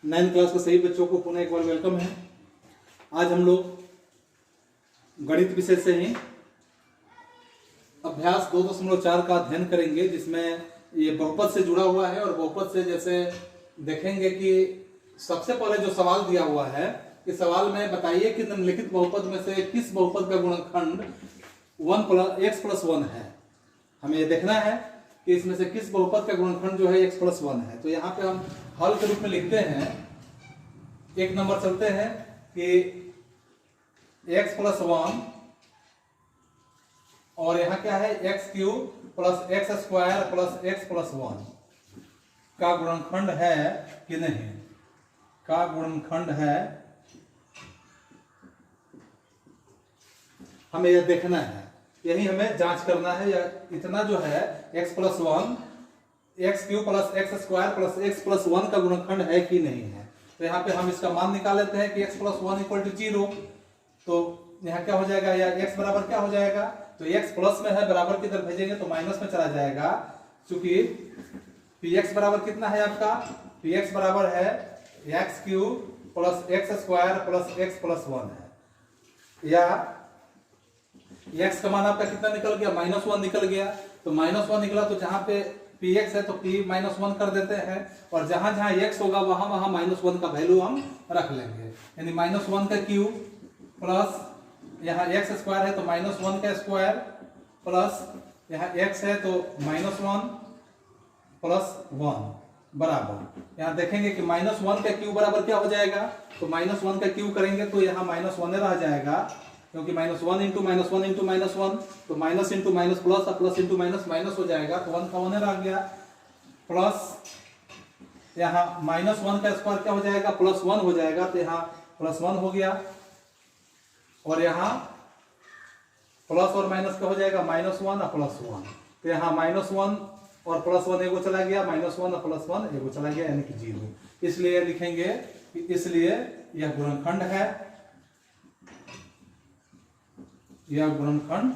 9th class के सभी बच्चों को पुनः एक बार वेलकम है। आज हम लोग गणित विषय से ही अभ्यास 2.4 का अध्ययन करेंगे, जिसमें ये बहुपद से जुड़ा हुआ है। और बहुपद से जैसे देखेंगे कि सबसे पहले जो सवाल दिया हुआ है, इस सवाल में बताइए कि निम्नलिखित बहुपद में से किस बहुपद का गुणनखंड 1x+1 है। हमें ये देखना है कि इसमें से किस बहुपद का गुणनखंड जो है x+1 है। तो यहाँ पे हम हल के रूप में लिखते हैं। एक नंबर चलते हैं कि x+1 और यहाँ क्या है x³ + x² + x+1 का गुणनखंड है कि नहीं, का गुणनखंड है, हमें यह देखना है। यही हमें जांच करना है। या इतना जो है x+1 x³ + x² + x+1 का गुणनखंड है कि नहीं है। तो यहाँ पे हम इसका मान निकाल लेते हैं कि x+1 = 0। तो यहाँ क्या हो जाएगा, या x बराबर क्या हो जाएगा, तो x प्लस में है, बराबर की तरफ भेजेंगे तो माइनस में चला जाएगा। क्योंकि px बराबर कितना है आपका, px बराबर है x³ + x² + x+1 है। या x का मान आपका कितना निकल गया, -1 निकल गया। तो -1 निकला तो जहां पे px है तो p -1 कर देते हैं, और जहां जहां x होगा वहां वहां -1 का वैल्यू हम रख लेंगे। यानी -1 का क्यूब प्लस यहाँ x² है तो -1 का स्क्वायर प्लस यहाँ x है तो -1 + 1 बराबर। यहाँ देखेंगे कि -1 का क्यूब बराबर क्या हो जाएगा, तो -1 का क्यूब करेंगे तो यहाँ -1 रह जाएगा, क्योंकि -1 × -1 × -1 तो माइनस इंटू माइनस प्लस और प्लस इंटू माइनस माइनस हो जाएगा। तो 1 का 1 रह गया, प्लस यहाँ -1 का स्क्वायर क्या हो जाएगा, +1 हो जाएगा। तो यहाँ +1 हो गया, और यहाँ प्लस और माइनस क्या हो जाएगा, -1 और +1। तो यहाँ -1 और +1 एगो चला गया, -1 और +1 एगो चला गया, यानी कि 0। इसलिए लिखेंगे कि इसलिए यह गुणनखंड है, यह गुणनखंड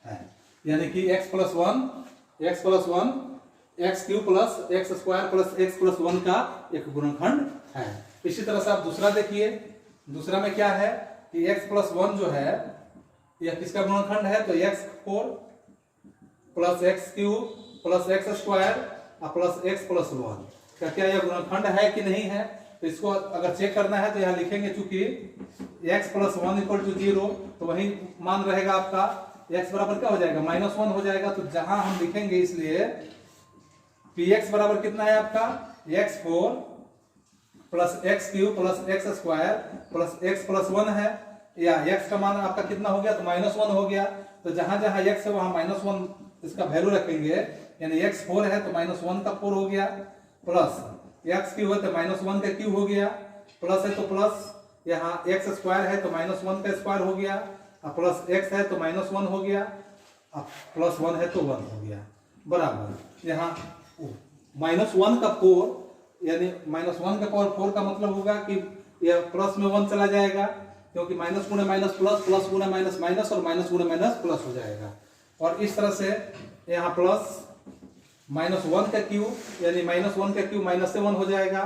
है। यानी कि x+1 x³ + x² + x+1 का एक गुणनखंड है। इसी तरह से आप दूसरा देखिए। दूसरा में क्या है कि x+1 जो है यह किसका गुणनखंड है, तो x4 + x³ + x² + x+1 का क्या यह गुणनखंड है कि नहीं है। तो इसको अगर चेक करना है तो यहाँ लिखेंगे, चूंकि x+1 = 0 तो वही मान रहेगा आपका। x बराबर क्या हो जाएगा, -1 हो जाएगा। तो जहां हम लिखेंगे, इसलिए px बराबर कितना है आपका, x4 + x³ + x² + x+1 है। या x का मान आपका कितना हो गया, तो -1 हो गया। तो जहां जहां x है वहां -1 इसका वैल्यू रखेंगे। यानी x4 है तो -1 का 4 हो गया, प्लस x³ है तो -1 का क्यूब हो गया, प्लस है तो प्लस, यहाँ x² है तो -1 का स्क्वायर हो गया, प्लस x है तो -1 हो गया, +1 है तो 1 हो गया, बराबर। यहाँ -1 का 4, यानी -1 का पावर 4 का मतलब होगा कि यह प्लस में 1 चला जाएगा, क्योंकि माइनस गुणे माइनस प्लस, प्लस गुणे माइनस माइनस, और माइनस गुणे माइनस प्लस हो जाएगा। और इस तरह से यहाँ प्लस -1 का क्यूब, यानी -1 का क्यूब -1 हो जाएगा,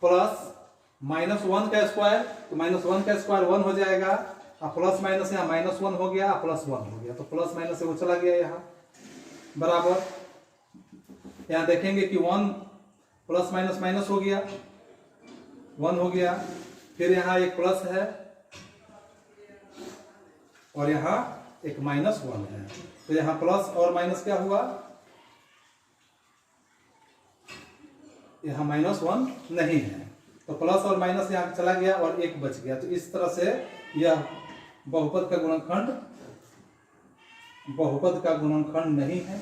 प्लस -1 का स्क्वायर, तो -1 का स्क्वायर 1 हो जाएगा, और प्लस माइनस यहाँ -1 हो गया, +1 हो गया। तो प्लस माइनस से वो चला गया यहाँ, बराबर। यहाँ देखेंगे कि 1 प्लस माइनस माइनस हो गया, 1 हो गया। फिर यहाँ एक प्लस है और यहाँ एक -1 है। तो यहाँ प्लस और माइनस क्या हुआ, यहाँ -1 नहीं है, तो प्लस और माइनस यहाँ चला गया और एक बच गया। तो इस तरह से यह बहुपद का गुणनखंड नहीं है।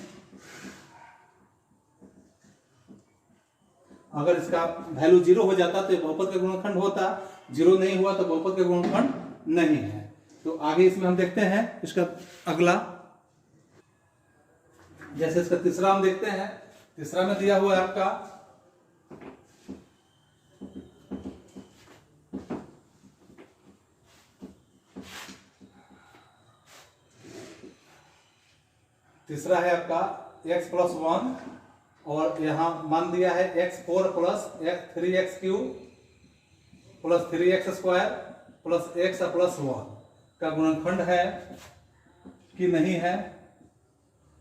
अगर इसका वैल्यू 0 हो जाता तो बहुपद का गुणनखंड होता, 0 नहीं हुआ तो बहुपद का गुणनखंड नहीं है। तो आगे इसमें हम देखते हैं इसका अगला। जैसे इसका तीसरा हम देखते हैं। तीसरा में दिया हुआ है आपका तीसरा है आपका x+1 और यहाँ मान दिया है x4 plus 3x³ plus 3x² plus x plus 1 का गुणनखंड है कि नहीं है,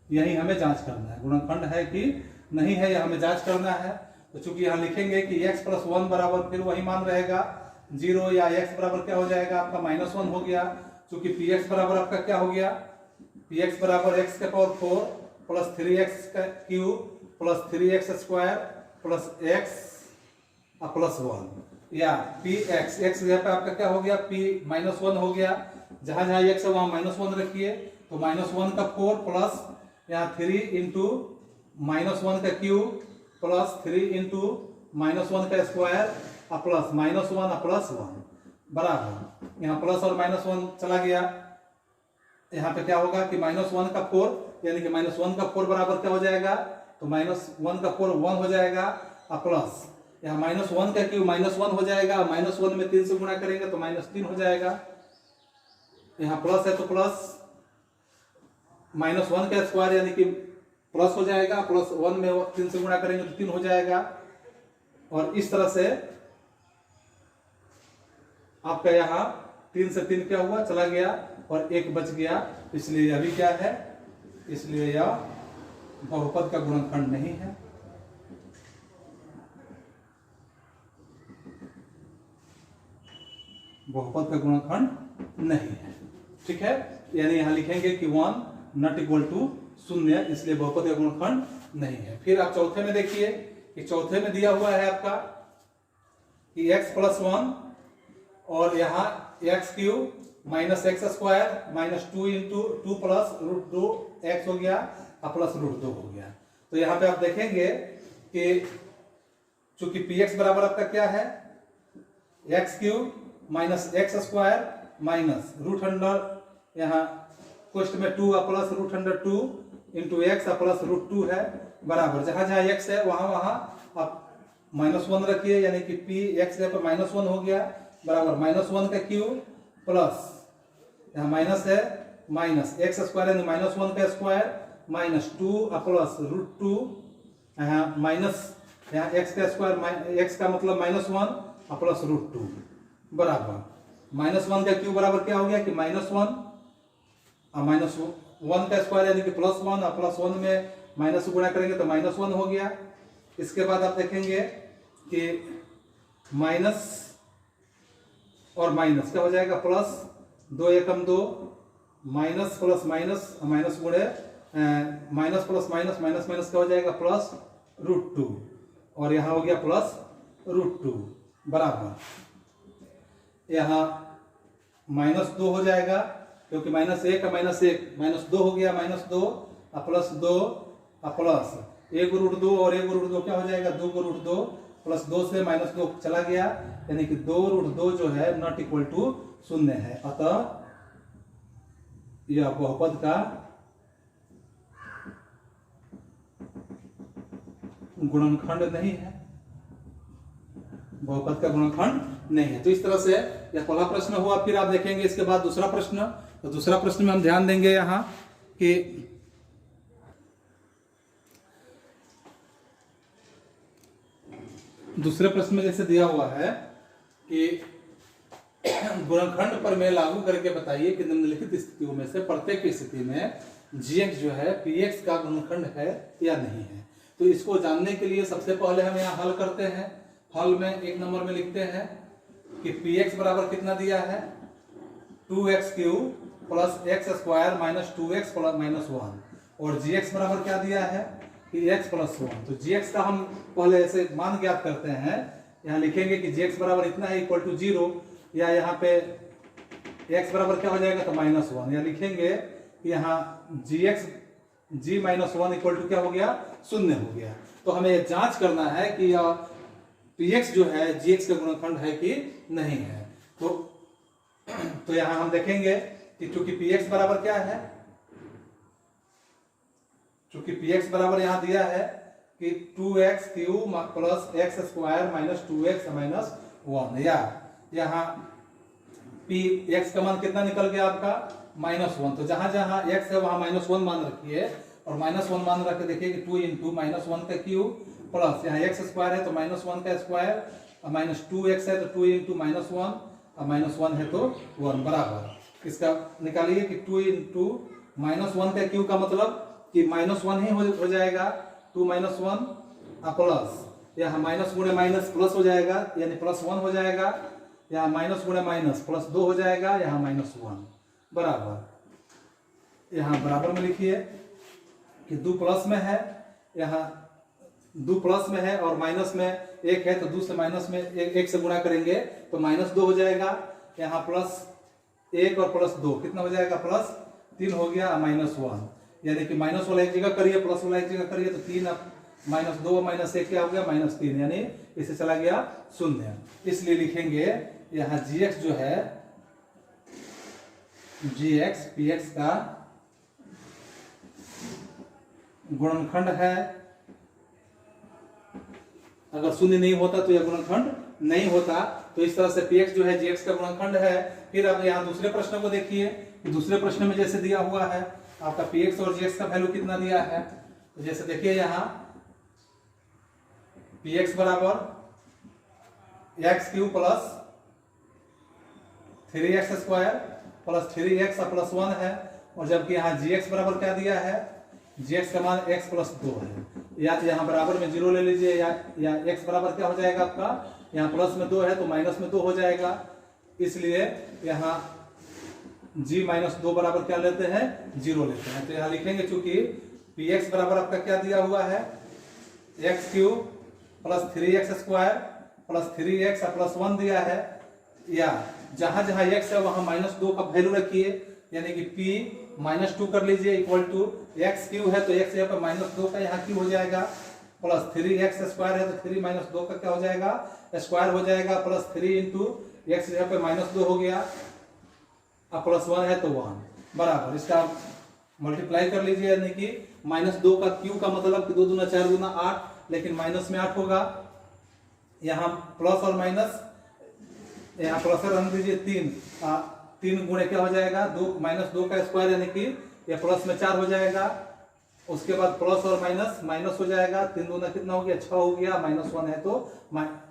यही हमें जांच करना है। गुणनखंड है कि नहीं है, यह हमें जांच करना है। तो चूंकि यहाँ लिखेंगे कि x प्लस 1 बराबर फिर वही मान रहेगा 0, या x बराबर क्या हो जाएगा आपका -1 हो गया। चूंकि px बराबर आपका क्या हो गया, px बराबर x⁴ plus 3x³ plus 3x² plus x plus 1, या px x जगह पे आपका क्या हो गया, p-1 हो गया। जहां जहां x है वहां -1 रखिए, तो -1 का 4 प्लस यहाँ 3 इंटू -1 का क्यूब प्लस 3 इंटू -1 का स्क्वायर प्लस -1 प्लस 1 बराबर, यहाँ प्लस और -1 चला गया। यहाँ पे क्या होगा कि -1 का 4 यानी कि -1 का 4 बराबर क्या हो जाएगा, तो -1 का 4 1 हो जाएगा प्लस यहाँ -1 का क्यूब -1 हो जाएगा, -1 में 3 से गुणा करेंगे तो -3 हो जाएगा। यहाँ प्लस है तो प्लस -1 का स्क्वायर यानी कि प्लस हो जाएगा, प्लस 1 में 3 से गुणा करेंगे तो 3 हो जाएगा। और इस तरह से आपका यहाँ 3 से 3 क्या हुआ, चला गया और 1 बच गया, इसलिए यह भी क्या है, इसलिए यह बहुपद का गुणनखंड नहीं है। बहुपद का गुणनखंड नहीं है, ठीक है। यानी यहां लिखेंगे कि 1 नॉट इक्वल टू 0, इसलिए बहुपद का गुणनखंड नहीं है। फिर आप चौथे में देखिए कि चौथे में दिया हुआ है आपका कि x प्लस 1 और यहाँ x³ minus x² -2 into 2 plus √2x हो गया प्लस √2 हो गया। तो यहाँ पे आप देखेंगे कि चूंकि px बराबर आपका क्या है, x³ माइनस x² माइनस √100 यहाँ क्वेश्चन में 2 प्लस √2 इंटू x प्लस √2 है बराबर, जहां जहां x है वहां वहां आप -1 रखिए, यानी कि px पे -1 हो गया बराबर -1 का क्यूब प्लस यहाँ माइनस है माइनस x² यानी -1 का स्क्वायर माइनस 2 प्लस √2 यहाँ माइनस यहाँ x का स्क्वायर, x का मतलब -1 प्लस √2 बराबर -1 का क्यूब बराबर क्या हो गया कि -1 -1 का स्क्वायर यानी कि +1 प्लस 1 में माइनस गुणा करेंगे तो -1 हो गया। इसके बाद आप देखेंगे कि माइनस और माइनस क्या हो जाएगा, प्लस 2 एकम 2 माइनस प्लस माइनस माइनस गुणे minus plus minus minus minus क्या हो जाएगा प्लस √2 और यहाँ हो गया प्लस √2 बराबर यहाँ -2 हो जाएगा क्योंकि -1 -2 हो गया, -2 प्लस 2 प्लस 1 √2 और 1 √2 क्या हो जाएगा 2 √2 प्लस 2 से -2 चला गया, यानी कि 2 √2 जो है नॉट इक्वल टू 0 है। अतः यह बहुपद का गुणनखंड नहीं है, बहुपद का गुणनखंड नहीं है। तो इस तरह से यह पहला प्रश्न हुआ। फिर आप देखेंगे इसके बाद दूसरा प्रश्न, तो दूसरा प्रश्न में हम ध्यान देंगे यहाँ कि दूसरे प्रश्न में जैसे दिया हुआ है कि गुणनखंड पर में लागू करके बताइए कि निम्नलिखित स्थितियों में से प्रत्येक स्थिति में gx जो है px का गुणनखंड है या नहीं है। तो इसको जानने के लिए सबसे पहले हम यहाँ हल करते हैं। हल में 1 नंबर में लिखते हैं कि px बराबर कितना दिया है 2x³ plus x² minus 2x plus -1 और gx बराबर क्या दिया है कि x प्लस 1। तो gx का हम पहले ऐसे मान ज्ञात करते हैं, यहाँ लिखेंगे कि gx बराबर इतना है इक्वल टू 0, या यहाँ पे x बराबर क्या हो जाएगा तो -1, या लिखेंगे कि यहाँ g -1 इक्वल टू क्या हो गया 0 हो गया। तो हमें ये जांच करना है कि यह px जो है gx का गुणनखंड है कि नहीं है। तो यहाँ हम देखेंगे कि चूंकि px बराबर क्या है, चूंकि px बराबर यहाँ दिया है कि 2x³ plus x² minus 2x minus 1, या यहाँ px का मान कितना निकल गया आपका -1। तो जहां जहां x है वहां -1 मान रखिए और -1 मान रख के देखिए कि 2 इंटू -1 का क्यूब प्लस यहाँ एक्स स्क्वायर है तो -1 का स्क्वायर और -2x है तो 2 इंटू -1 और -1 है तो 1 बराबर इसका निकालिए कि 2 इंटू -1 का क्यूब का मतलब कि -1 ही हो जाएगा 2 -1 प्लस यहाँ माइनस गुणे माइनस प्लस हो जाएगा यानी +1 हो जाएगा, यहाँ माइनस गुणे माइनस +2 हो जाएगा, यहाँ -1 बराबर यहाँ बराबर में लिखिए कि 2 प्लस में है, यहाँ 2 प्लस में है और माइनस में 1 है तो 2 से माइनस में 1 से गुणा करेंगे तो -2 हो जाएगा, यहाँ +1 और +2 कितना हो जाएगा +3 हो गया -1 यानी कि माइनस वाला एक जगह करिए प्लस वाला एक जगह करिए तो 3 -2 -1 क्या हो गया -3 यानी इसे चला गया 0। इसलिए लिखेंगे यहाँ gx जो है gx px का गुणनखंड है। अगर 0 नहीं होता तो यह गुणनखंड नहीं होता, तो इस तरह से px जो है gx का गुणनखंड है। फिर अब यहाँ दूसरे प्रश्न को देखिए, दूसरे प्रश्न में जैसे दिया हुआ है आपका px और gx का वैल्यू कितना दिया है, तो जैसे देखिए यहाँ px बराबर x³ plus 3x square plus 3x plus 1 है, और जबकि यहाँ gx बराबर क्या दिया है, gx का मान x प्लस 2 है, या यहाँ बराबर में 0 ले लीजिए या x बराबर क्या हो जाएगा आपका, यहाँ प्लस में 2 है तो माइनस में 2 हो जाएगा, इसलिए यहाँ g -2 बराबर क्या लेते हैं 0 लेते हैं। तो यहाँ लिखेंगे चूंकि px बराबर आपका क्या दिया हुआ है x³ plus 3x square plus 3x plus 1 दिया है, या जहां जहां x है वहां -2 का वैल्यू रखिए यानी कि p -2 कर लीजिए इक्वल टू x³ है तो x यहाँ पर -2 का यहाँ क्यूब हो जाएगा, प्लस 3x स्क्वायर है तो 3 -2 का क्या हो जाएगा स्क्वायर हो जाएगा, प्लस 3 इंटू x यहाँ पे -2 हो गया और प्लस 1 है तो 1 बराबर इसका मल्टीप्लाई कर लीजिए यानी कि -2 का क्यूब का मतलब कि 2 दूना 4 दूना 8, लेकिन माइनस में 8 होगा, यहाँ प्लस और माइनस यहाँ प्लस रन दीजिए 3 गुणे क्या हो जाएगा 2 -2 का स्क्वायर यानी कि यह प्लस में 4 हो जाएगा, उसके बाद प्लस और माइनस हो जाएगा, 3 दूना कितना हो गया 6 हो गया, -1 है तो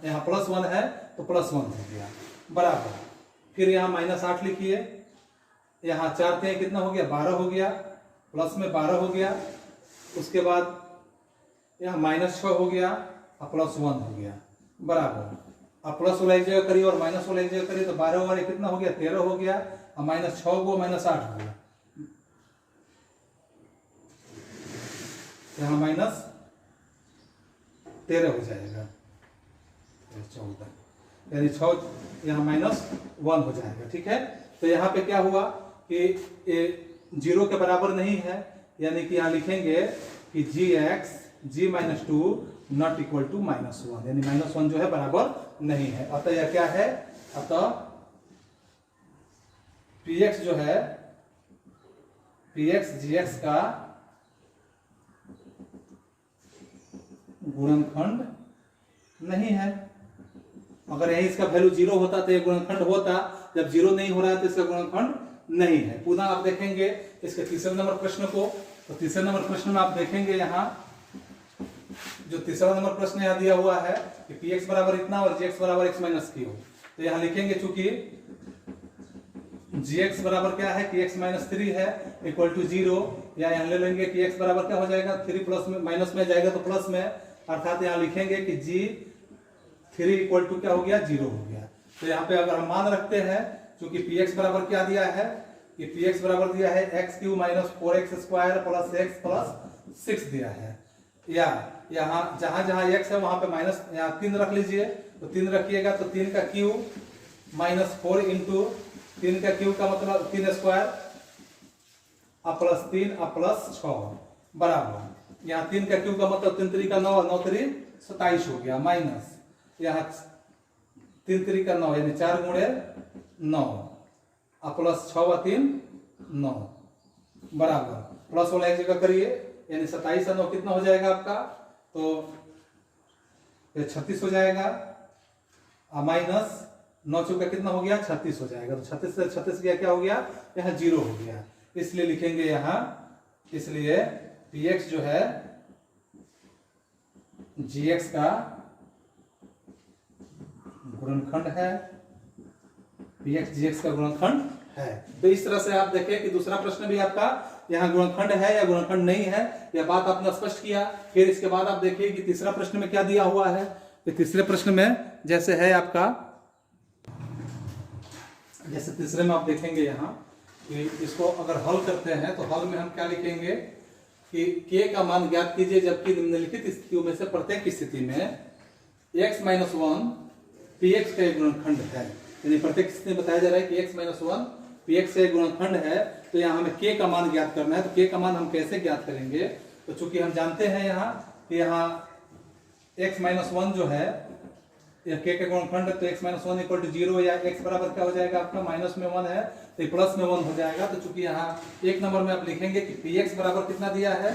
यहाँ +1 है तो +1 हो गया बराबर। फिर यहाँ -8 लिखिए, यहाँ 4 3 कितना हो गया 12 हो गया, प्लस में 12 हो गया, उसके बाद यहाँ -6 हो गया और +1 हो गया बराबर। अब प्लस वाला एक जगह करिए और माइनस वाला एक जगह करिए तो 12 वाले कितना हो गया 13 हो गया और -6 को -8 हो गया, यहाँ -13 हो जाएगा 14 यानी 6 यहाँ -1 हो जाएगा। ठीक है, तो यहाँ पे क्या हुआ कि 0 के बराबर नहीं है, यानी कि यहाँ लिखेंगे कि g -2 नॉट इक्वल टू -1 यानी -1 जो है बराबर नहीं है। अतः यह क्या है, अतः px जो है px gx का गुणनखंड नहीं है। अगर यही इसका वैल्यू 0 होता तो यह गुणनखंड होता, जब 0 नहीं हो रहा है तो इसका गुणनखंड नहीं है। पुनः आप देखेंगे इसके तीसरे नंबर प्रश्न को, तो तीसरे नंबर प्रश्न में आप देखेंगे यहाँ जो तीसरा नंबर प्रश्न यहाँ दिया हुआ है कि px बराबर इतना और gx बराबर x माइनस q, तो यहाँ लिखेंगे चूंकि gx बराबर क्या है कि x माइनस 3 है इक्वल टू 0, या यहाँ ले लेंगे कि x बराबर क्या हो जाएगा 3 प्लस में माइनस में जाएगा तो प्लस में, अर्थात यहाँ लिखेंगे कि g3 इक्वल टू क्या हो गया 0 हो गया। तो यहाँ पे अगर हम मान रखते हैं क्योंकि px बराबर क्या दिया है कि px बराबर दिया है x³ - 4x square plus x plus 6 दिया है, या यहाँ जहां जहां x है वहां पे माइनस यहाँ 3 रख लीजिए, तो 3 रखिएगा तो 3 का क्यूब -4 इंटू 3 का क्यूब का मतलब 3 स्क्वायर प्लस 3 प्लस 6 बराबर, यहाँ 3 का क्यूब का मतलब 3 3 का 9 9 3 27 हो गया, माइनस यहाँ 3 3 का 9 यानी 4 गुणे 9 प्लस 6 व 3 9 बराबर, प्लस वाला एक जगह करिए यानी 27 और 9 कितना हो जाएगा आपका, तो ये 36 हो जाएगा, माइनस 9 चौका कितना हो गया 36 हो जाएगा, तो 36 से 36 गया क्या हो गया यहाँ 0 हो गया, इसलिए लिखेंगे यहाँ, इसलिए px जो है gx का गुणनखंड है, px gx का गुणनखंड है। तो इस तरह से आप देखें कि दूसरा प्रश्न भी आपका यहाँ गुणनखंड है या गुणनखंड नहीं है, यह बात आपने स्पष्ट किया। फिर इसके बाद आप देखिए कि तीसरा प्रश्न में क्या दिया हुआ है। तो तीसरे प्रश्न में जैसे है आपका, जैसे तीसरे में आप देखेंगे यहाँ कि इसको अगर हल करते हैं तो हल में हम क्या लिखेंगे कि k का मान ज्ञात कीजिए जबकि निम्नलिखित स्थितियों में से प्रत्येक स्थिति में x माइनस वन px का एक गुणनखंड है। यानी प्रत्येक स्थिति में बताया जा रहा है कि x माइनस वन px का एक गुणनखंड है। तो यहाँ हमें k का मान ज्ञात करना है। तो k का मान हम कैसे ज्ञात करेंगे, तो चूंकि हम जानते हैं यहाँ कि यहाँ x माइनस वन जो है यह k का गुणनखंड है, तो x minus one equal to 0 या x बराबर क्या हो जाएगा आपका माइनस में 1 है तो प्लस में 1 हो जाएगा। तो चूंकि यहाँ एक नंबर में आप लिखेंगे कि px बराबर कितना दिया है,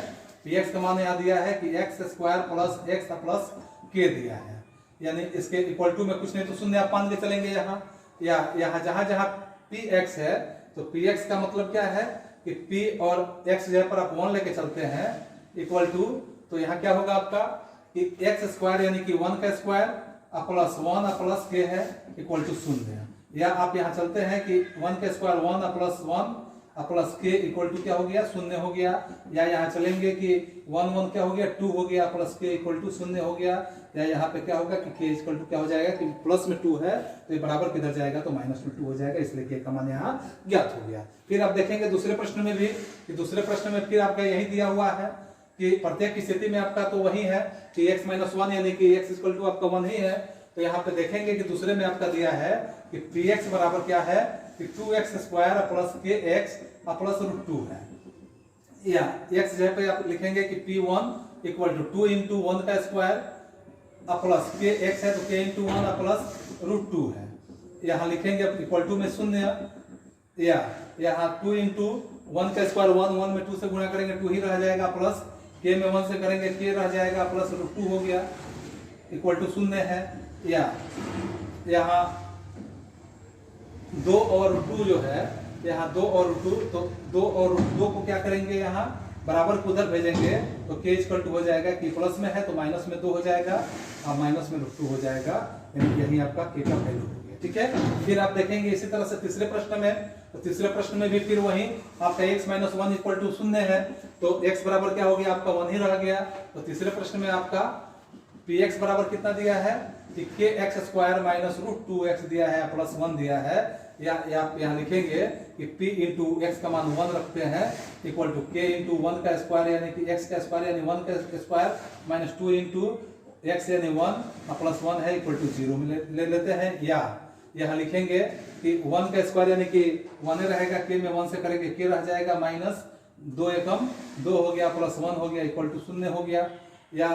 px का मान यहाँ दिया है कि x square plus x plus k दिया है। यानी इसके इक्वल टू में कुछ नहीं तो शून्य आप मान के चलेंगे यहाँ, या यहाँ जहां जहां px है तो px का मतलब क्या है कि p और x जगह पर आप 1 लेके चलते हैं इक्वल टू, तो यहाँ क्या होगा आपका कि x स्क्वायर यानी कि 1 का स्क्वायर प्लस 1 प्लस k है इक्वल टू 0। या आप यहाँ चलते हैं कि 1 का square 1 plus 1 plus k equal to क्या हो गया 0 हो गया। या यहाँ चलेंगे कि 1 1 क्या हो गया 2 हो गया प्लस k इक्वल टू 0 हो गया। या यहाँ पे क्या होगा कि k इक्वल टू क्या हो जाएगा कि प्लस में 2 है तो ये बराबर किधर जाएगा तो माइनस में 2 हो जाएगा, इसलिए k का मान यहाँ ज्ञात हो गया। फिर आप देखेंगे दूसरे प्रश्न में भी कि दूसरे प्रश्न में फिर आपका यही दिया हुआ है कि प्रत्येक स्थिति में आपका तो वही है कि x माइनस वन यानी कि x इक्वल टू आपका 1 ही है। तो यहाँ पे देखेंगे कि दूसरे में आपका दिया है कि px बराबर क्या है कि 2x square plus kx plus root 2 है। या x जगह पे आप लिखेंगे कि p1 इक्वल टू 2 इंटू 1 का स्क्वायर प्लस kx है तो k इंटू 1 प्लस रूट 2 है। यहाँ लिखेंगे इक्वल टू में 0, या यहाँ 2 इंटू 1 का स्क्वायर 1 1 में 2 से गुणा करेंगे 2 ही रह जाएगा, प्लस k में 1 से करेंगे k रह जाएगा प्लस रूट 2 हो गया इक्वल टू 0 है। या यहाँ 2 और 2 जो है, यहाँ 2 और 2, तो 2 और 2 को क्या करेंगे यहाँ बराबर को उधर भेजेंगे तो k इक्वल टू हो जाएगा कि प्लस में है तो माइनस में 2 हो जाएगा और माइनस में रूट 2 हो जाएगा। यानी यही आपका k का वैल्यू हो गया। ठीक है, फिर आप देखेंगे इसी तरह से तीसरे प्रश्न में, तो तीसरे प्रश्न में भी फिर वही आपका x minus one equal to 0 है तो x बराबर क्या हो गया आपका 1 ही रह गया। तो तीसरे प्रश्न में आपका px बराबर कितना दिया है कि kx square minus root 2x दिया है प्लस 1 दिया है। या आप यहाँ लिखेंगे कि p इंटू एक्स का मान 1 रखते हैं इक्वल टू k इंटू 1 का स्क्वायर यानी कि x का स्क्वायर यानी 1 का स्क्वायर माइनस 2 इंटू एक्स यानी 1 प्लस 1 है इक्वल टू 0 में ले लेते हैं। या यहाँ लिखेंगे कि 1 का स्क्वायर यानी कि 1 रहेगा, k में 1 से करेंगे k रह जाएगा माइनस 2 एकम 2 हो गया प्लस 1 हो गया इक्वल टू 0 हो गया। या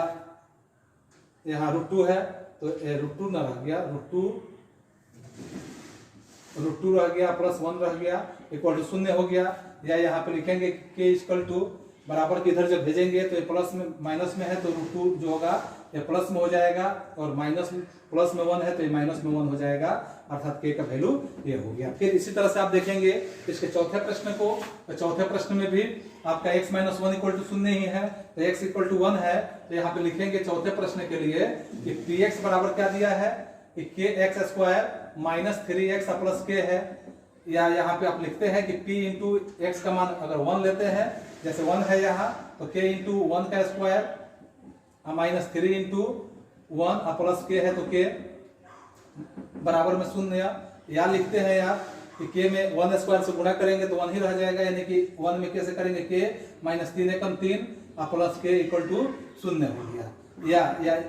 यहाँ रूट 2 है तो रूट 2 ना रह गया, रूट टू रह गया प्लस 1 रह गया इक्वल टू 0 हो गया। या यहाँ पे लिखेंगे k इक्वल टू बराबर के इधर जब भेजेंगे तो ये प्लस में माइनस में है तो रूट 2 जो होगा ये प्लस में हो जाएगा और माइनस प्लस में 1 है तो ये माइनस में 1 हो जाएगा, अर्थात k का वैल्यू ये हो गया। फिर इसी तरह से आप देखेंगे इसके चौथे प्रश्न को, तो चौथे प्रश्न में भी आपका x minus one equal to 0 ही है तो x इक्वल टू 1 है। तो यहाँ पे लिखेंगे चौथे प्रश्न के लिए कि px बराबर क्या दिया है कि kx square minus 3x plus k है। या यहाँ पे आप लिखते हैं कि p इंटू एक्स का मान अगर 1 लेते हैं, जैसे 1 है यहाँ तो k इंटू 1 का square minus 3 into 1 plus k है तो k बराबर में 0। या लिखते हैं यहाँ कि k में 1 स्क्वायर से गुणा करेंगे तो 1 ही रह जाएगा, यानी कि 1 में k से करेंगे k minus 3 Ekam 3 plus k equal to 0 हो गया। या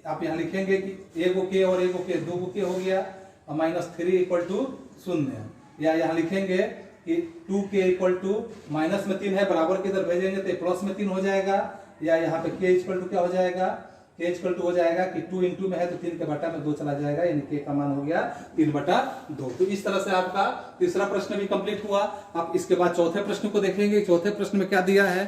आप यहाँ लिखेंगे कि एगो k और एगो k 2 k हो गया और माइनस 3 इक्वल टू 0। या यहाँ लिखेंगे कि 2k इक्वल टू माइनस में 3 है बराबर के इधर भेजेंगे तो प्लस में 3 हो जाएगा। या यहाँ पे k इक्वल टू क्या हो जाएगा, k इक्वल टू हो जाएगा कि 2 इंटू में है तो 3 के बटा में 2 चला जाएगा, यानी k का मान हो गया 3/2। तो इस तरह से आपका तीसरा प्रश्न भी कंप्लीट हुआ। आप इसके बाद चौथे प्रश्न को देखेंगे, चौथे प्रश्न में क्या दिया है।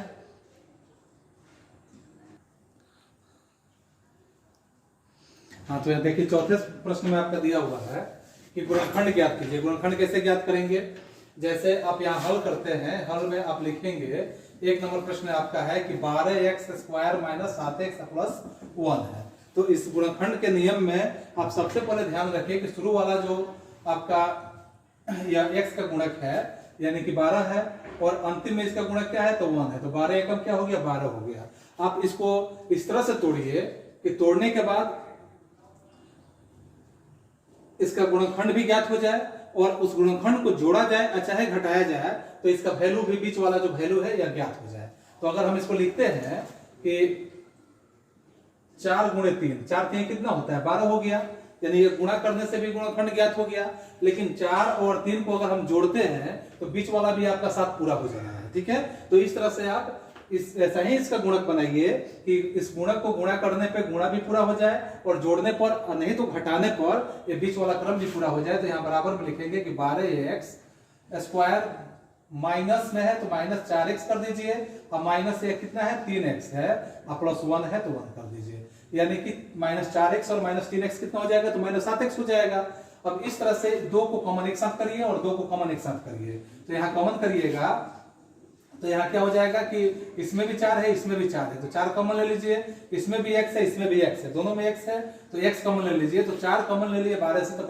हाँ, तो देखिए चौथे प्रश्न में आपका दिया हुआ है कि गुणनखंड ज्ञात कीजिए। गुणनखंड कैसे ज्ञात करेंगे, जैसे आप यहाँ हल करते हैं, हल में आप लिखेंगे एक नंबर प्रश्न आपका है कि 12x² माइनस 7x प्लस 1 है। तो इस गुणनखंड के नियम में आप सबसे पहले ध्यान रखिए कि शुरू वाला जो आपका यह x का गुणक है यानी कि 12 है और अंतिम में इसका गुणक क्या है तो 1 है। तो 12 एकम क्या हो गया 12 हो गया। आप इसको इस तरह से तोड़िए कि तोड़ने के बाद इसका गुणनखंड भी ज्ञात हो जाए और उस गुणनखंड को जोड़ा जाए चाहे घटाया जाए तो इसका वैल्यू भी बीच वाला जो वैल्यू है यह ज्ञात हो जाए। तो अगर हम इसको लिखते हैं कि 4 गुणे 3, 4 3 कितना होता है 12 हो गया, यानी ये गुणा करने से भी गुणनखंड ज्ञात हो गया। लेकिन 4 और 3 को अगर हम जोड़ते हैं तो बीच वाला भी आपका साथ पूरा हो जाना है, ठीक है। तो इस तरह से आप ऐसा ही इसका गुणक बनाइए कि इस गुणक को गुणा करने पे गुणा भी पूरा हो जाए और जोड़ने पर नहीं तो घटाने पर ये बीच वाला क्रम भी पूरा हो जाए। तो यहाँ बराबर में लिखेंगे कि 12x² माइनस में है तो माइनस 4x कर दीजिए और माइनस ये कितना है 3x है और प्लस 1 है तो 1 कर दीजिए, यानी कि माइनस 4x और माइनस 3x कितना हो जाएगा तो माइनस 7x हो जाएगा। अब इस तरह से 2 को कॉमन एक साथ करिए और 2 को कॉमन एक साथ करिए। तो यहाँ कॉमन करिएगा तो यहाँ क्या हो जाएगा कि इसमें भी 4 है इसमें भी 4 है तो 4 कॉमन ले लीजिए, इसमें भी x है इसमें भी x है, दोनों में x है तो x कॉमन ले लीजिए। तो 4 कॉमन ले लिए 12 से तो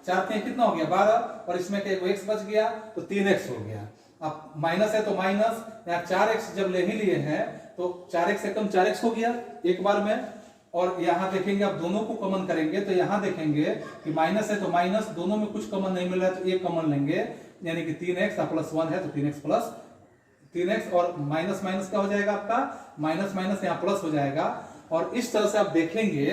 4 3 कितना हो गया 12 और इसमें एक x बच गया तो 3x हो गया। अब माइनस है तो माइनस, यहाँ 4x जब ले ही लिए हैं तो 4x से कम 4x हो गया एक बार में। और यहाँ देखेंगे अब दोनों को कॉमन करेंगे तो यहाँ देखेंगे कि माइनस है तो माइनस, दोनों में कुछ कॉमन नहीं मिल रहा है तो एक कॉमन लेंगे यानी कि 3x प्लस 1 है तो 3x प्लस 3x और माइनस माइनस क्या हो जाएगा आपका माइनस माइनस यहाँ प्लस हो जाएगा। और इस तरह से आप देखेंगे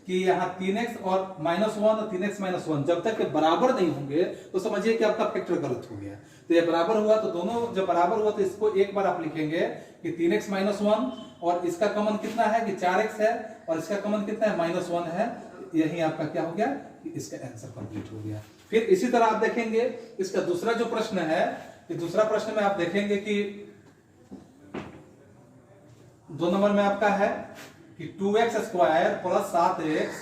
कि यहाँ 3x और -1 और 3x - 1 जब तक के बराबर नहीं होंगे तो समझिए कि आपका फैक्टर गलत हो गया। तो ये बराबर हुआ तो दोनों जब बराबर हुआ तो इसको एक बार आप लिखेंगे कि 3x - 1 और इसका कॉमन कितना है कि 4x है और इसका कॉमन कितना है -1 है। यही आपका क्या हो गया कि इसका आंसर कंप्लीट हो गया। फिर इसी तरह आप देखेंगे इसका दूसरा जो प्रश्न है कि दूसरा प्रश्न में आप देखेंगे कि 2 नंबर में आपका है कि 2x² प्लस 7x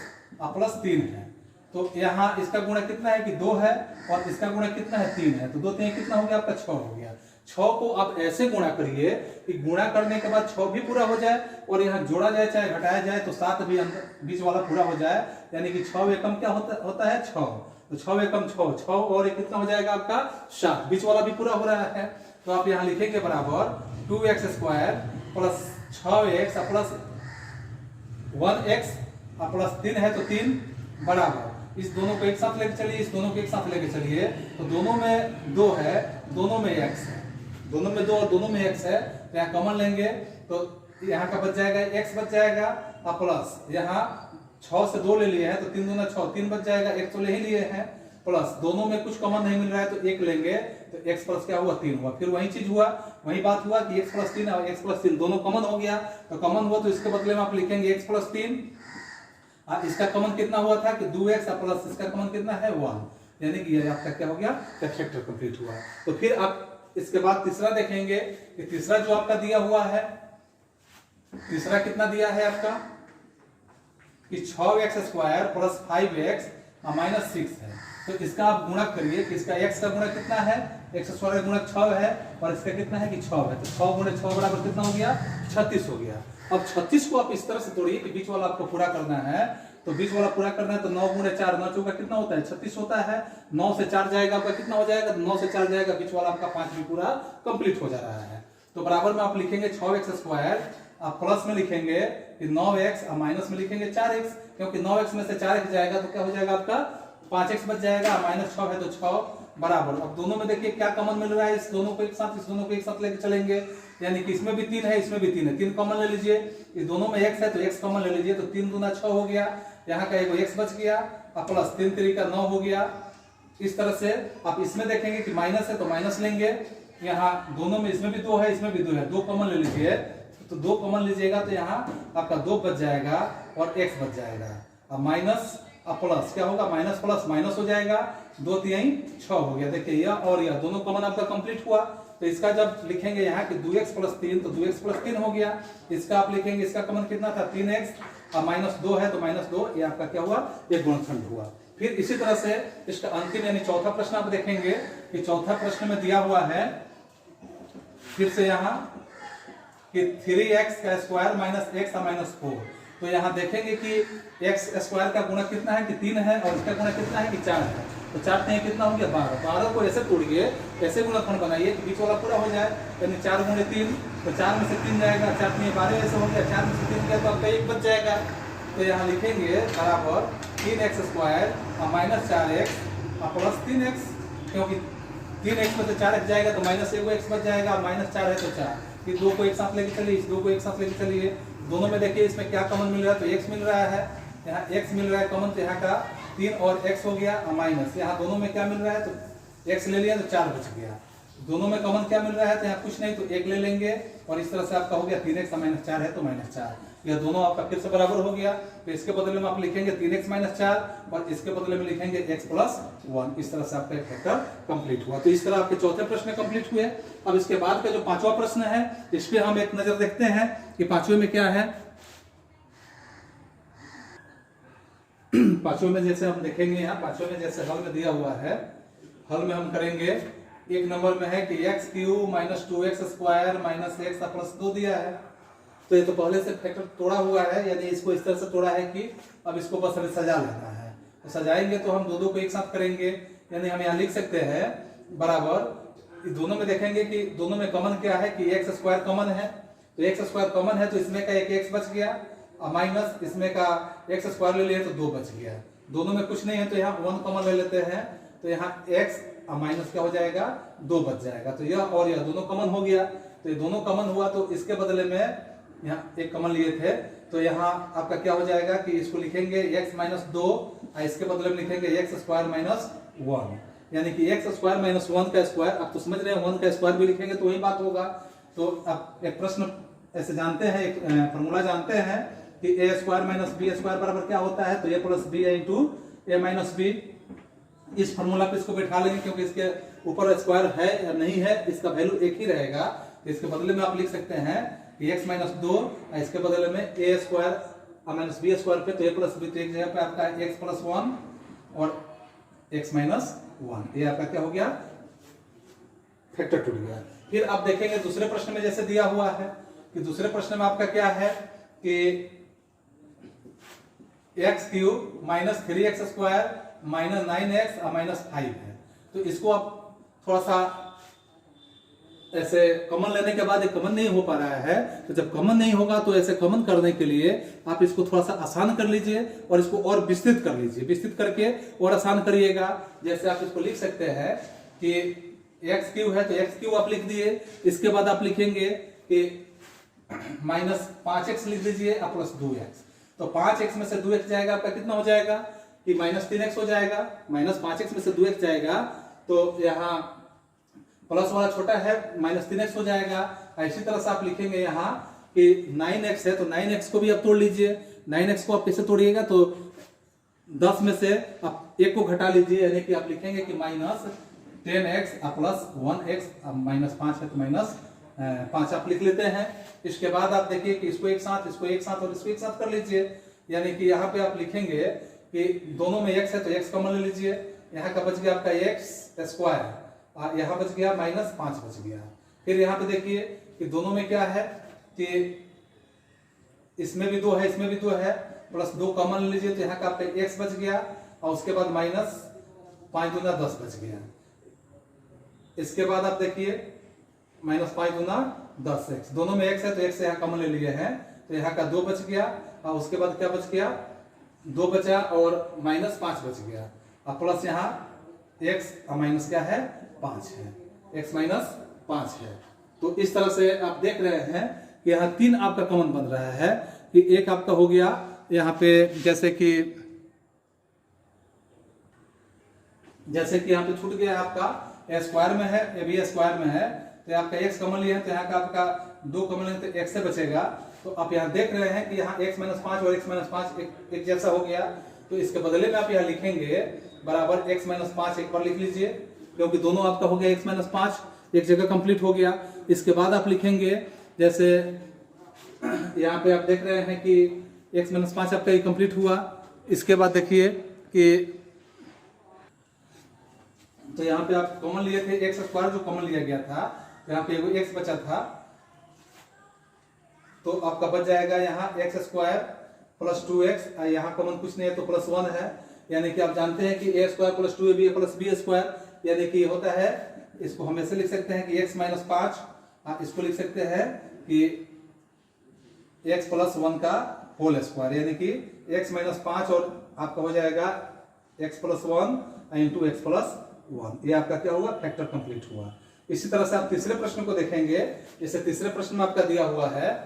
प्लस 3 है। तो यहाँ इसका गुणा कितना है कि 2 है और इसका गुणा कितना है 3 है तो 2 3 कितना हो गया आपका 6 हो गया। 6 को आप ऐसे गुणा करिए कि गुणा करने के बाद 6 भी पूरा हो जाए और यहाँ जोड़ा जाए चाहे घटाया जाए तो 7 भी अंदर बीच वाला पूरा हो जाए, यानी कि 6 एकम क्या होता है 6 तो 6 एकम 6 और एक कितना हो जाएगा आपका 7, बीच वाला भी पूरा हो रहा है। तो आप यहाँ लिखेंगे बराबर 2x² plus 6x plus 1x plus 3 है तो 3 बराबर इस दोनों को एक साथ लेके चलिए, इस दोनों को एक साथ लेके चलिए तो दोनों में 2 है दोनों में x है, दोनों में 2 और दोनों में x है तो यहाँ कॉमन लेंगे तो यहाँ का बच जाएगा x बच जाएगा और प्लस यहाँ 6 से 2 ले लिए हैं तो 3 दूना 6 3 बच जाएगा, एक तो ले ही लिए हैं प्लस दोनों में कुछ कॉमन नहीं मिल रहा है तो एक लेंगे तो x प्लस क्या हुआ 3 हुआ। फिर वही चीज हुआ वही बात हुआ कि x प्लस 3 और x प्लस 3 दोनों कॉमन हो गया तो कॉमन हुआ तो इसके बदले में आप लिखेंगे x प्लस 3 इसका कॉमन कितना हुआ था कि 2x प्लस इसका कॉमन कितना है 1, यानी कि ये आपका क्या हो गया फैक्टर कंप्लीट हुआ। तो फिर आप इसके बाद तीसरा देखेंगे कि तीसरा जो आपका दिया हुआ है तीसरा कितना दिया है आपका कि 6x² प्लस 5x माइनस 6 है। तो इसका आप गुणक करिए कि इसका x का गुणक कितना है x² का गुणक 6 है और इसका कितना है कि 6 है तो 6 गुणे 6 बराबर कितना हो गया 36 हो गया। अब 36 को आप इस तरह से तोड़िए कि बीच वाला आपको पूरा करना है तो बीच वाला पूरा करना है तो 9 गुणे 4 9 चौका कितना होता है 36 होता है। 9 से 4 जाएगा आपका कितना हो जाएगा 9 से 4 जाएगा बीच वाला आपका 5 भी पूरा कंप्लीट हो जा रहा है। तो बराबर में आप लिखेंगे 6x² आप प्लस में लिखेंगे कि 9x और माइनस में लिखेंगे 4x क्योंकि 9x में से 4x जाएगा तो क्या हो जाएगा आपका 5x बच जाएगा -6 है तो 6 बराबर। अब दोनों में देखिए क्या कॉमन मिल रहा है इस दोनों को एक साथ लेके चलेंगे, यानी कि इसमें भी 3 है इसमें भी 3 है 3 कॉमन ले लीजिए, इस दोनों में x है तो x कॉमन ले लीजिए तो 3 दूना 6 हो गया, यहाँ का एक x बच गया और प्लस 3 3 का 9 हो गया। इस तरह से आप इसमें देखेंगे कि माइनस है तो माइनस लेंगे, यहाँ दोनों में इसमें भी 2 है इसमें भी 2 है 2 कॉमन ले लीजिए तो 2 कॉमन लीजिएगा तो यहाँ आपका 2 बच जाएगा और x बच जाएगा और माइनस प्लस क्या होगा माइनस प्लस माइनस हो जाएगा 2 3 6 हो गया। देखिए यह और यह दोनों कॉमन आपका कंप्लीट हुआ तो इसका जब लिखेंगे यहाँ कि 2x प्लस 3 तो 2x प्लस 3 हो गया। इसका आप लिखेंगे इसका कॉमन कितना था 3x और -2 है तो -2 ये आपका क्या हुआ ये गुणनखंड हुआ। फिर इसी तरह से इसका अंतिम यानी चौथा प्रश्न आप देखेंगे कि चौथा प्रश्न में दिया हुआ है फिर से यहाँ कि 3x का स्क्वायर माइनस एक्स माइनस 4। तो यहाँ देखेंगे कि एक्स स्क्वायर का गुणा कितना है कि 3 है और इसका गुणा कितना है कि 4 है। तो 4 में कितना हो गया 12। 12 को ऐसे तोड़िए, ऐसे गुणनखंड बनाइए कि बीच वाला पूरा हो जाए, यानी 4 गुणे 3, तो 4 में से 3 जाएगा, 4 में 12 ऐसे हो गया, 4 में से 3 गया तो आपका 1 बच जाएगा। तो यहाँ लिखेंगे बराबर 3x square minus 4x plus 3x, क्योंकि 3x में से 4x जाएगा तो माइनस 1x बच जाएगा, और माइनस 4 है तो 4। फिर 2 को एक साथ लेके चलिए, इस 2 को एक साथ लेके चलिए, दोनों में देखिए इसमें क्या कॉमन मिल रहा है, तो x मिल रहा है, यहाँ x मिल रहा है कॉमन, तो यहाँ का 3 और x हो गया, और माइनस यहाँ दोनों में क्या मिल रहा है, तो x ले लिया तो 4 बच गया। दोनों में कॉमन क्या मिल रहा है, तो यहाँ कुछ नहीं तो 1 ले लेंगे, और इस तरह से आपका हो गया 3x माइनस 4 है तो माइनस 4। यह दोनों आपका फिर से बराबर हो गया। तो इसके बदले में आप लिखेंगे 3x माइनस 4 और इसके बदले में लिखेंगे x प्लस 1। इस तरह से आपका एक फैक्टर कंप्लीट हुआ। तो इस तरह आपके चौथे प्रश्न कंप्लीट हुए। अब इसके बाद का जो पांचवा प्रश्न है, इस पे हम एक नजर देखते हैं कि पांचवे में क्या है। पांचवे में जैसे हम देखेंगे, यहाँ पांचवे में जैसे हल में दिया हुआ है, हल में हम करेंगे, एक नंबर में है कि x cube minus 2x square minus x plus 2 दिया है। तो ये तो पहले से फैक्टर तोड़ा हुआ है, यानी इसको इस तरह से तोड़ा है कि अब इसको बस हमें सजा लेना है। तो सजाएंगे तो हम दो को एक साथ करेंगे, यानी हम यहाँ लिख सकते हैं बराबर, दोनों में देखेंगे कि दोनों में कॉमन क्या है कि एक्स स्क्वायर कॉमन है, तो एक्स स्क्वायर कॉमन है तो इसमें का एक एक्स बच गया, और माइनस इसमें का एक्स स्क्वायर ले लिए तो 2 बच गया। दोनों में कुछ नहीं है तो यहाँ 1 कॉमन ले लेते हैं, तो यहाँ एक्स और माइनस क्या हो जाएगा 2 बच जाएगा। तो यह और यह दोनों कॉमन हो गया, तो ये दोनों कॉमन हुआ, तो इसके बदले में यहाँ एक कॉमन लिए थे, तो यहाँ आपका क्या हो जाएगा कि इसको लिखेंगे x माइनस 2 और इसके बदले में लिखेंगे x स्क्वायर माइनस 1, यानी कि x स्क्वायर माइनस 1 का स्क्वायर। आप तो समझ रहे हैं 1 का स्क्वायर भी लिखेंगे तो वही बात होगा। तो आप एक प्रश्न ऐसे जानते हैं, एक फॉर्मूला जानते हैं कि a square minus B square बराबर क्या होता है, तो a plus B into A minus B. इस फॉर्मूला पे इसको बैठा लेंगे, क्योंकि इसके ऊपर स्क्वायर है या नहीं है इसका वैल्यू एक ही रहेगा। तो इसके बदले में आप लिख सकते हैं कि x माइनस 2, इसके बदले में a square minus B square पे, तो a प्लस बी, तो एक जगह पे आपका x प्लस 1 और x माइनस 1, ये आपका क्या हो गया फैक्टर टूट गया। फिर आप देखेंगे दूसरे प्रश्न में जैसे दिया हुआ है कि दूसरे प्रश्न में आपका क्या है कि x cube minus 3x square minus 9x और माइनस 5 है। तो इसको आप थोड़ा सा ऐसे कॉमन लेने के बाद एक कॉमन नहीं हो पा रहा है, तो जब कॉमन नहीं होगा तो ऐसे कॉमन करने के लिए आप इसको थोड़ा सा आसान कर लीजिए और इसको और विस्तृत कर लीजिए, विस्तृत करके और आसान करिएगा। जैसे आप इसको लिख सकते हैं कि x क्यूब है तो x क्यूब आप लिख दिए, इसके बाद आप लिखेंगे कि माइनस 5x लिख दीजिए और प्लस 2x। तो 5x में से 2x जाएगा आपका कितना हो जाएगा कि माइनस 3x हो जाएगा, माइनस 5x में से 2x जाएगा तो यहाँ प्लस वाला छोटा है माइनस 3x हो जाएगा। इसी तरह से आप लिखेंगे यहाँ कि 9x है तो 9x को भी आप तोड़ लीजिए। 9x को आप कैसे तोड़िएगा, तो 10 में से आप 1 को घटा लीजिए, यानी कि आप लिखेंगे कि minus 10x plus 1x, minus 5 है तो माइनस 5 आप लिख लेते हैं। इसके बाद आप देखिए कि इसको एक साथ, इसको एक साथ और इसको एक साथ कर लीजिए, यानी कि यहाँ पे आप लिखेंगे कि दोनों में x है तो x कॉमन ले लीजिए, यहाँ का बच गया आपका x स्क्वायर, यहाँ बच गया माइनस 5 बच गया। फिर यहाँ पे देखिए कि दोनों में क्या है कि इसमें भी 2 है इसमें भी 2 है, प्लस 2 कॉमन ले लीजिए तो यहाँ का आपका x बच गया, और उसके बाद माइनस 5 दूना 10 बच गया। इसके बाद आप देखिए माइनस 5 दूना 10x, दोनों में x है तो x यहाँ कॉमन ले लिए हैं, तो यहाँ का 2 बच गया, और उसके बाद क्या बच गया 2 बचा और माइनस 5 बच गया, और प्लस यहाँ x और माइनस क्या है 5 है, x माइनस 5 है। तो इस तरह से आप देख रहे हैं कि यहाँ 3 आपका कॉमन बन रहा है कि एक आपका हो गया यहाँ पे जैसे कि यहाँ पे छूट गया आपका a स्क्वायर में है, a भी स्क्वायर में है, तो आपका x कॉमन लिया है तो यहाँ का आपका 2 कॉमन लेंगे तो x से बचेगा। तो आप यहाँ देख रहे हैं कि यहाँ x माइनस 5 और x माइनस 5 एक जैसा हो गया, तो इसके बदले में आप यहाँ लिखेंगे बराबर x माइनस 5 एक बार लिख लीजिए, क्योंकि दोनों आपका हो गया x माइनस 5 एक जगह कंप्लीट हो गया। इसके बाद आप लिखेंगे जैसे यहाँ पे आप देख रहे हैं कि x माइनस 5 आपका ये कंप्लीट हुआ। इसके बाद देखिए कि तो यहाँ पे आप कॉमन लिए थे x स्क्वायर, जो कॉमन लिया गया था, तो यहाँ पे एगो x बचा था, तो आपका बच जाएगा यहाँ एक्स स्क्वायर प्लस 2x, यहाँ कॉमन कुछ नहीं है तो प्लस 1 है, यानी कि आप जानते हैं कि A square plus 2ab plus B square, यानी कि होता है, इसको हम ऐसे लिख सकते हैं कि x माइनस 5, इसको लिख सकते हैं कि x प्लस 1 का होल स्क्वायर, यानी कि x माइनस 5 और आपका हो जाएगा x plus 1 into x plus 1, ये आपका क्या हुआ, फैक्टर कंप्लीट हुआ। इसी तरह से आप तीसरे प्रश्न को देखेंगे, जैसे तीसरे प्रश्न में आपका दिया हुआ है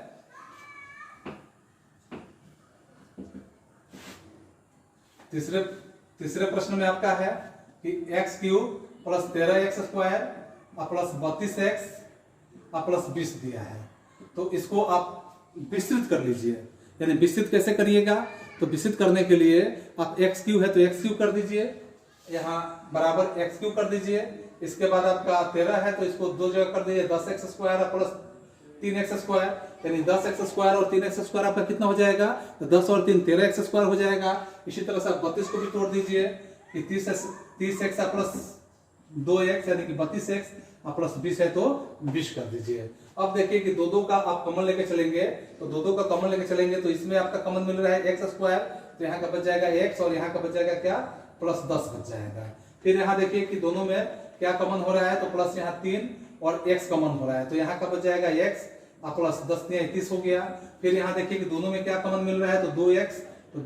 तीसरे प्रश्न में आपका है कि x cube plus 13x square plus 32x plus 20 दिया है, तो इसको आप विस्तृत कर लीजिए। यानी विस्तृत कैसे करिएगा, तो विस्तृत करने के लिए आप एक्स क्यूब है तो एक्स क्यूब कर दीजिए, यहाँ बराबर एक्स क्यूब कर दीजिए। इसके बाद आपका 13 है तो इसको दो जगह कर दीजिए, 10x square plus 3x square, यानी 10x स्क्वायर और 3x स्क्वायर आपका कितना हो जाएगा, तो 10 और 3 13x स्क्वायर हो जाएगा। इसी तरह से आप 32 को भी तोड़ दीजिए कि 30x प्लस 2x यानी कि 32x प्लस 20 है तो 20 कर दीजिए। अब देखिए कि दो का आप कॉमन लेके चलेंगे, तो दो का कॉमन लेके चलेंगे तो इसमें आपका कॉमन मिल रहा है एक्स स्क्वायर, तो यहाँ का बच जाएगा x और यहाँ का बच जाएगा क्या, प्लस 10 बच जाएगा। फिर यहाँ देखिए कि दोनों में क्या कॉमन हो रहा है, तो प्लस यहाँ 3 और x कॉमन हो रहा है, तो यहाँ का बच जाएगा x प्लस 10 30 हो गया। फिर यहाँ देखिए कि दोनों में क्या कॉमन मिल रहा है, तो 2x, तो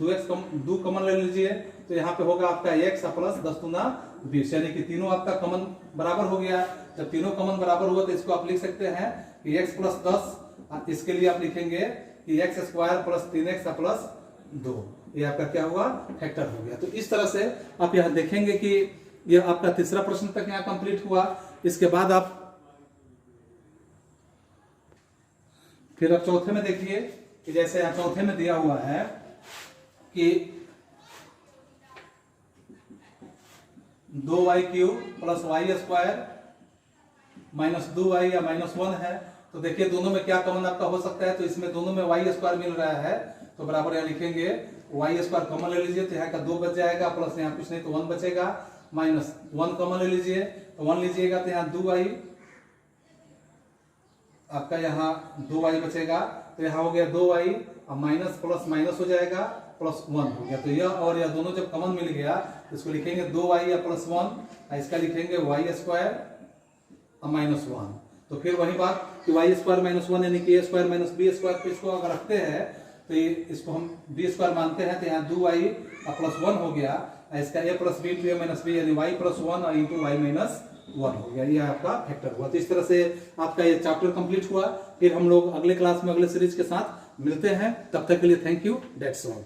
2 कॉमन ले लीजिए, तो यहाँ पे होगा आपका x प्लस 10 दूना 20, यानी कि तीनों आपका कॉमन बराबर हो गया। जब तीनों कॉमन बराबर हुआ तो इसको आप लिख सकते हैं कि x प्लस 10, इसके लिए आप लिखेंगे कि x square plus 3x plus 2, ये आपका क्या हुआ, फैक्टर हो गया। तो इस तरह से आप यहाँ देखेंगे कि ये आपका तीसरा प्रश्न तक यहाँ कंप्लीट हुआ। इसके बाद आप फिर अब चौथे में देखिए कि जैसे यहाँ चौथे में दिया हुआ है कि 2y cube plus Y square minus 2y या माइनस 1 है, तो देखिए दोनों में क्या कॉमन आपका हो सकता है, तो इसमें दोनों में वाई स्क्वायर मिल रहा है, तो बराबर यहाँ लिखेंगे वाई स्क्वायर कॉमन ले लीजिए, तो यहाँ का 2 बच जाएगा, प्लस यहाँ कुछ नहीं तो 1 बचेगा, माइनस 1 कॉमन ले लीजिए, तो 1 लीजिएगा तो यहाँ 2y, आपका यहाँ 2y बचेगा, तो यहाँ हो गया 2y, अब माइनस प्लस माइनस हो जाएगा, प्लस 1 हो गया। तो यह और यह दोनों जब कॉमन मिल गया तो इसको लिखेंगे 2y या प्लस 1, इसका लिखेंगे वाई स्क्वायर माइनस 1। तो फिर वही बात कि वाई स्क्वायर माइनस 1 यानी कि A square minus B square पे इसको अगर रखते हैं तो इसको हम बी स्क्वायर मानते हैं, तो यहाँ 2y प्लस 1 हो गया, इसका a plus B into A minus B यानी y plus 1 into Y minus 1 हो गया, ये आपका फैक्टर हुआ। तो इस तरह से आपका ये चैप्टर कंप्लीट हुआ। फिर हम लोग अगले क्लास में अगले सीरीज के साथ मिलते हैं, तब तक के लिए थैंक यू, दैट्स ऑल।